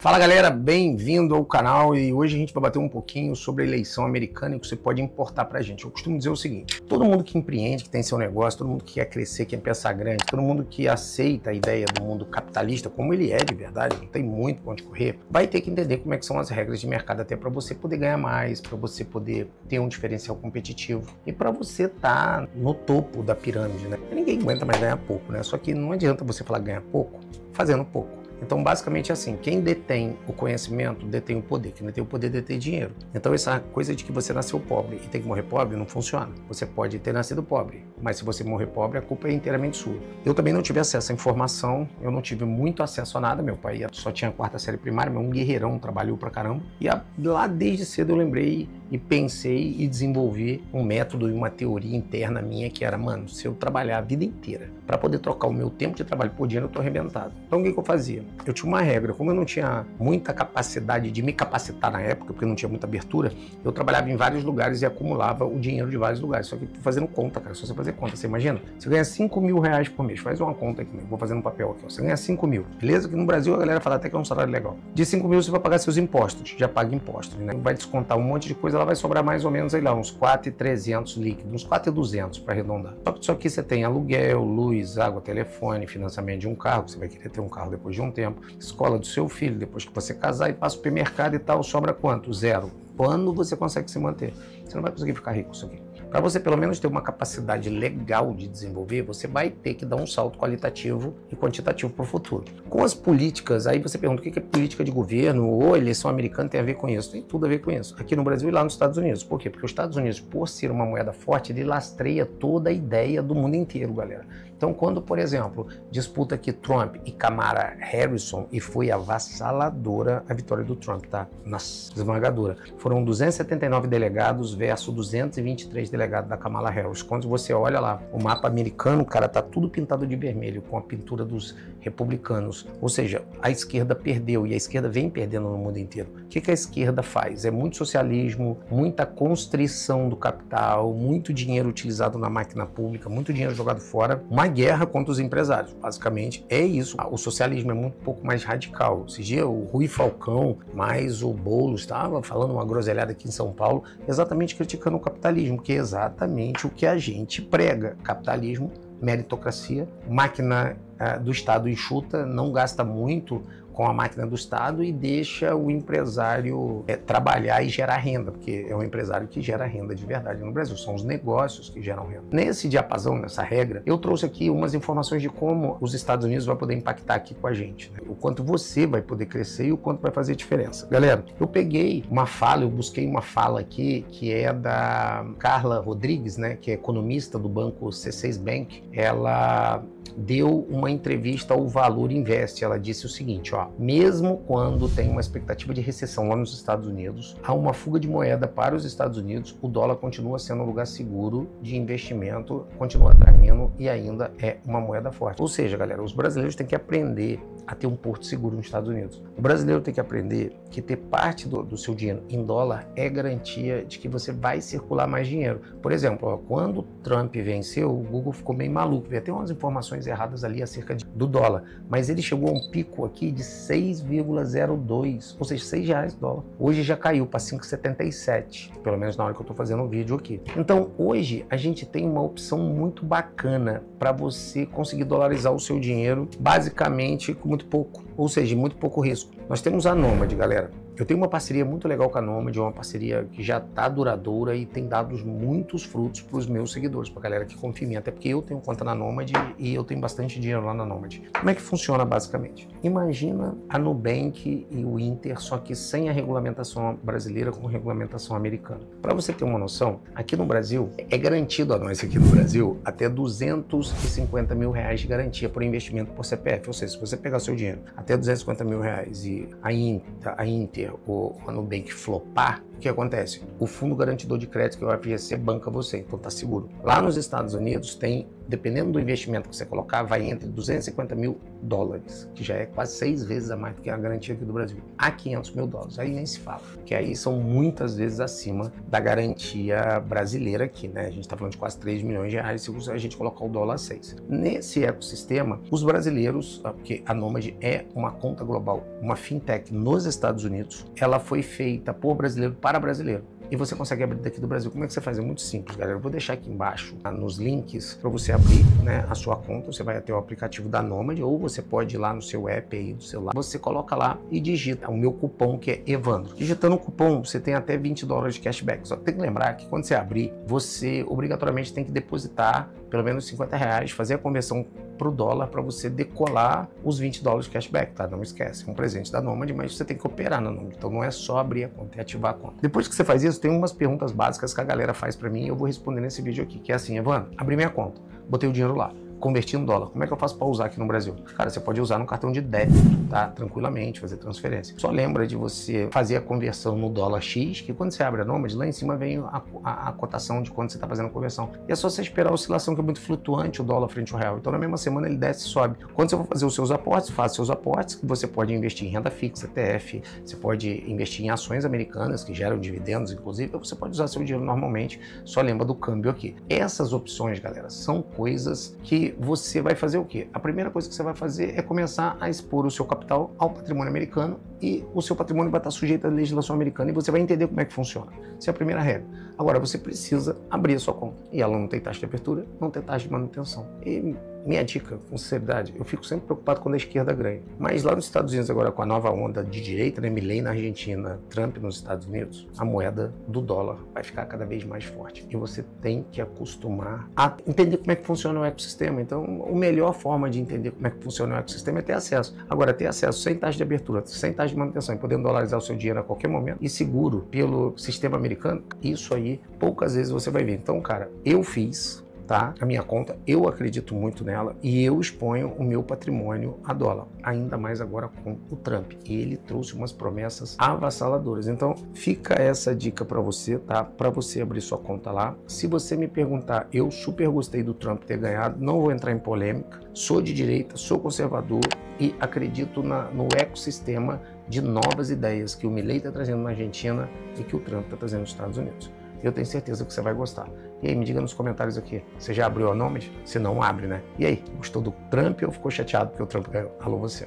Fala galera, bem-vindo ao canal e hoje a gente vai bater um pouquinho sobre a eleição americana e o que você pode importar pra gente. Eu costumo dizer o seguinte, todo mundo que empreende, que tem seu negócio, todo mundo que quer crescer, quer pensar grande, todo mundo que aceita a ideia do mundo capitalista, como ele é de verdade, não tem muito pra onde correr, vai ter que entender como é que são as regras de mercado até para você poder ganhar mais, para você poder ter um diferencial competitivo e para você estar no topo da pirâmide, né? Ninguém aguenta mais ganhar pouco, né? Só que não adianta você falar ganhar pouco fazendo pouco. Então, basicamente é assim, quem detém o conhecimento, detém o poder. Quem detém o poder, detém dinheiro. Então, essa coisa de que você nasceu pobre e tem que morrer pobre, não funciona. Você pode ter nascido pobre, mas se você morrer pobre, a culpa é inteiramente sua. Eu também não tive acesso à informação, eu não tive muito acesso a nada. Meu pai só tinha a 4ª série primária, mas um guerreirão, trabalhou pra caramba. E lá desde cedo eu lembrei e pensei e desenvolvi um método e uma teoria interna minha que era, mano, se eu trabalhar a vida inteira para poder trocar o meu tempo de trabalho por dinheiro, eu tô arrebentado. Então, o que eu fazia? Eu tinha uma regra, como eu não tinha muita capacidade de me capacitar na época, porque eu não tinha muita abertura, eu trabalhava em vários lugares e acumulava o dinheiro de vários lugares. Só que tô fazendo conta, cara, só você fazer conta. Você imagina? Você ganha 5 mil reais por mês, faz uma conta aqui, eu vou fazendo um papel aqui, ó. Você ganha 5 mil, beleza? Que no Brasil a galera fala até que é um salário legal. De 5 mil você vai pagar seus impostos, já paga impostos, né? Vai descontar um monte de coisa, ela vai sobrar mais ou menos aí lá, uns 4.300 líquidos, uns 4.200 para arredondar. Só que você tem aluguel, luz, água, telefone, financiamento de um carro, você vai querer ter um carro depois de um tempo, escola do seu filho, depois que você casar e passa o supermercado e tal, sobra quanto? Zero. Quando você consegue se manter? Você não vai conseguir ficar rico com isso aqui. Para você pelo menos ter uma capacidade legal de desenvolver, você vai ter que dar um salto qualitativo e quantitativo para o futuro. Com as políticas, aí você pergunta o que é política de governo ou eleição americana tem a ver com isso? Tem tudo a ver com isso. Aqui no Brasil e lá nos Estados Unidos. Por quê? Porque os Estados Unidos, por ser uma moeda forte, ele lastreia toda a ideia do mundo inteiro, galera. Então, quando, por exemplo, disputa aqui Trump e Kamala Harrison, e foi avassaladora a vitória do Trump, tá? Nossa, esmagadora. Foram 279 delegados versus 223 delegados da Kamala Harris. Quando você olha lá o mapa americano, cara, tá tudo pintado de vermelho, com a pintura dos republicanos. Ou seja, a esquerda perdeu, e a esquerda vem perdendo no mundo inteiro. O que a esquerda faz? É muito socialismo, muita constrição do capital, muito dinheiro utilizado na máquina pública, muito dinheiro jogado fora, uma guerra contra os empresários. Basicamente é isso. O socialismo é muito pouco mais radical. Esse dia o Rui Falcão, mais o Boulos, estava falando uma groselhada aqui em São Paulo, exatamente criticando o capitalismo, que é exatamente o que a gente prega. Capitalismo, meritocracia, máquina do Estado enxuta, não gasta muito com a máquina do Estado e deixa o empresário trabalhar e gerar renda, porque é um empresário que gera renda de verdade no Brasil, são os negócios que geram renda. Nesse diapasão, nessa regra, eu trouxe aqui umas informações de como os Estados Unidos vai poder impactar aqui com a gente, né? O quanto você vai poder crescer e o quanto vai fazer diferença. Galera, eu peguei uma fala, eu busquei uma fala aqui que é da Carla Rodrigues, né, que é economista do banco C6 Bank. Ela deu uma entrevista ao Valor Invest. Ela disse o seguinte, ó, mesmo quando tem uma expectativa de recessão lá nos Estados Unidos, há uma fuga de moeda para os Estados Unidos, o dólar continua sendo um lugar seguro de investimento, continua atraindo e ainda é uma moeda forte. Ou seja, galera, os brasileiros têm que aprender a ter um porto seguro nos Estados Unidos. O brasileiro tem que aprender que ter parte do seu dinheiro em dólar é garantia de que você vai circular mais dinheiro. Por exemplo, ó, quando Trump venceu, o Google ficou meio maluco, veio até umas informações erradas ali acerca do dólar, mas ele chegou a um pico aqui de 6,02, ou seja, R$6 o dólar. Hoje já caiu para 5,77, pelo menos na hora que eu estou fazendo o vídeo aqui. Então, hoje a gente tem uma opção muito bacana para você conseguir dolarizar o seu dinheiro, basicamente com muito pouco, ou seja, muito pouco risco. Nós temos a Nomad, galera. Eu tenho uma parceria muito legal com a Nomad, uma parceria que já está duradoura e tem dado muitos frutos para os meus seguidores, para a galera que confia em mim, até porque eu tenho conta na Nomad e eu tenho bastante dinheiro lá na Nomad. Como é que funciona basicamente? Imagina a Nubank e o Inter, só que sem a regulamentação brasileira, com regulamentação americana. Para você ter uma noção, aqui no Brasil, é garantido a nós aqui no Brasil até 250 mil reais de garantia por investimento por CPF, ou seja, se você pegar seu dinheiro até 250 mil reais e a Inter ou a Nubank flopar, o que acontece? O Fundo Garantidor de Crédito, que é o FGC, banca você, então tá seguro. Lá nos Estados Unidos tem dependendo do investimento que você colocar, vai entre 250 mil dólares, que já é quase 6 vezes a mais do que a garantia aqui do Brasil, a 500 mil dólares. Aí nem se fala, que aí são muitas vezes acima da garantia brasileira aqui, né? A gente está falando de quase 3 milhões de reais se a gente colocar o dólar a 6. Nesse ecossistema, os brasileiros, porque a Nomad é uma conta global, uma fintech nos Estados Unidos, ela foi feita por brasileiro para brasileiro. E você consegue abrir daqui do Brasil. Como é que você faz? É muito simples, galera. Eu vou deixar aqui embaixo, nos links, para você abrir, né, a sua conta. Você vai ter o aplicativo da Nomad, ou você pode ir lá no seu app aí do celular. Você coloca lá e digita o meu cupom, que é Evandro. Digitando o cupom, você tem até 20 dólares de cashback. Só tem que lembrar que quando você abrir, você obrigatoriamente tem que depositar pelo menos 50 reais, fazer a conversão para o dólar para você decolar os 20 dólares de cashback, tá? Não esquece, é um presente da Nomad, mas você tem que operar na Nomad, então não é só abrir a conta, é ativar a conta. Depois que você faz isso, tem umas perguntas básicas que a galera faz para mim e eu vou responder nesse vídeo aqui, que é assim: Evandro, abri minha conta, botei o dinheiro lá, converti em dólar, como é que eu faço para usar aqui no Brasil? Cara, você pode usar no cartão de débito, tá? Tranquilamente, fazer transferência. Só lembra de você fazer a conversão no dólar X, que quando você abre a Nomad, lá em cima vem a cotação de quando você está fazendo a conversão. E é só você esperar a oscilação, que é muito flutuante o dólar frente ao real. Então na mesma semana ele desce e sobe. Quando você for fazer os seus aportes, faça seus aportes, que você pode investir em renda fixa, ETF, você pode investir em ações americanas, que geram dividendos, inclusive, ou você pode usar seu dinheiro normalmente, só lembra do câmbio aqui. Essas opções, galera, são coisas que você vai fazer o quê? A primeira coisa que você vai fazer é começar a expor o seu capital ao patrimônio americano, e o seu patrimônio vai estar sujeito à legislação americana e você vai entender como é que funciona. Essa é a primeira regra. Agora, você precisa abrir a sua conta. E ela não tem taxa de abertura, não tem taxa de manutenção. E minha dica, com sinceridade, eu fico sempre preocupado quando a esquerda ganha. Mas lá nos Estados Unidos, agora com a nova onda de direita, né, Milei na Argentina, Trump nos Estados Unidos, a moeda do dólar vai ficar cada vez mais forte. E você tem que acostumar a entender como é que funciona o ecossistema. Então, a melhor forma de entender como é que funciona o ecossistema é ter acesso. Agora, ter acesso sem taxa de abertura, sem taxa de manutenção, e podendo dolarizar o seu dinheiro a qualquer momento, e seguro pelo sistema americano, isso aí poucas vezes você vai ver. Então, cara, eu fiz, tá? A minha conta, eu acredito muito nela e eu exponho o meu patrimônio a dólar, ainda mais agora com o Trump. Ele trouxe umas promessas avassaladoras. Então, fica essa dica para você, tá? Para você abrir sua conta lá. Se você me perguntar, eu super gostei do Trump ter ganhado, não vou entrar em polêmica, sou de direita, sou conservador e acredito no ecossistema de novas ideias que o Milei está trazendo na Argentina e que o Trump está trazendo nos Estados Unidos. Eu tenho certeza que você vai gostar. E aí, me diga nos comentários aqui, você já abriu a Nomad? Se não, abre, né? E aí, gostou do Trump ou ficou chateado porque o Trump ganhou? Alô, você.